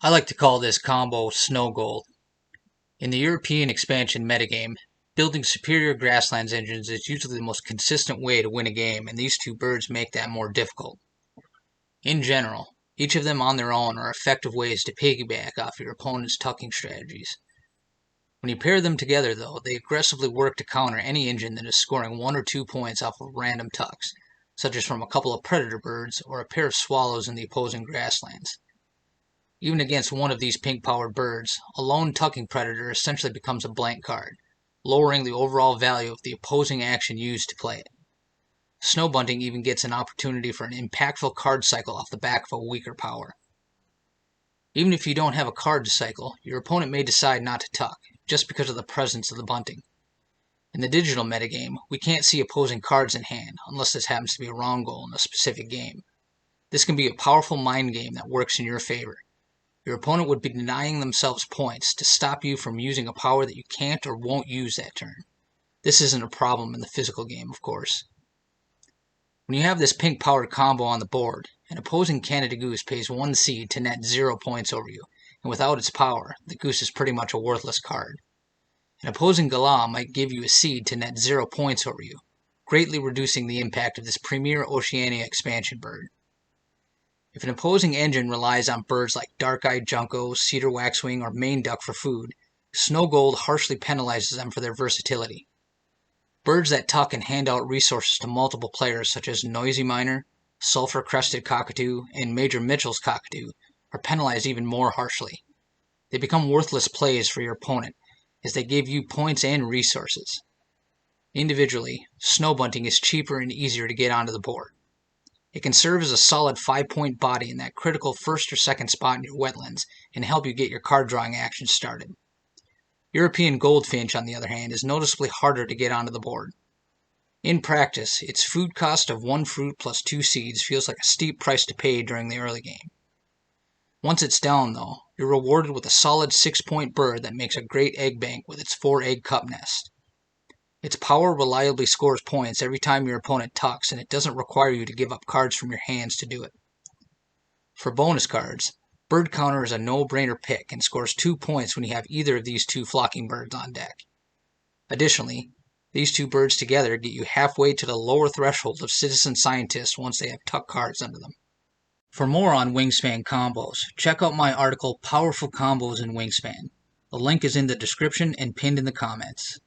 I like to call this combo snow gold. In the European expansion metagame, building superior grasslands engines is usually the most consistent way to win a game, and these two birds make that more difficult. In general, each of them on their own are effective ways to piggyback off your opponent's tucking strategies. When you pair them together, though, they aggressively work to counter any engine that is scoring 1 or 2 points off of random tucks, such as from a couple of predator birds or a pair of swallows in the opposing grasslands. Even against one of these pink-powered birds, a lone tucking predator essentially becomes a blank card, lowering the overall value of the opposing action used to play it. Snow Bunting even gets an opportunity for an impactful card cycle off the back of a weaker power. Even if you don't have a card to cycle, your opponent may decide not to tuck, just because of the presence of the bunting. In the digital metagame, we can't see opposing cards in hand, unless this happens to be a wrong goal in a specific game. This can be a powerful mind game that works in your favor. Your opponent would be denying themselves points to stop you from using a power that you can't or won't use that turn. This isn't a problem in the physical game, of course. When you have this pink-powered combo on the board, an opposing Canada Goose pays 1 seed to net 0 points over you, and without its power, the Goose is pretty much a worthless card. An opposing Galah might give you a seed to net 0 points over you, greatly reducing the impact of this premier Oceania expansion bird. If an opposing engine relies on birds like dark-eyed junco, cedar waxwing, or Maine duck for food, Snow Gold harshly penalizes them for their versatility. Birds that tuck and hand out resources to multiple players such as Noisy Miner, Sulfur-Crested Cockatoo, and Major Mitchell's Cockatoo are penalized even more harshly. They become worthless plays for your opponent, as they give you points and resources. Individually, Snow Bunting is cheaper and easier to get onto the board. It can serve as a solid 5-point body in that critical first or second spot in your wetlands and help you get your card drawing action started. European Goldfinch, on the other hand, is noticeably harder to get onto the board. In practice, its food cost of 1 fruit plus 2 seeds feels like a steep price to pay during the early game. Once it's down, though, you're rewarded with a solid 6-point bird that makes a great egg bank with its 4-egg cup nest. Its power reliably scores points every time your opponent tucks, and it doesn't require you to give up cards from your hands to do it. For bonus cards, Bird Counter is a no-brainer pick and scores 2 points when you have either of these two flocking birds on deck. Additionally, these two birds together get you halfway to the lower threshold of Citizen Scientists once they have tuck cards under them. For more on Wingspan combos, check out my article Powerful Combos in Wingspan. The link is in the description and pinned in the comments.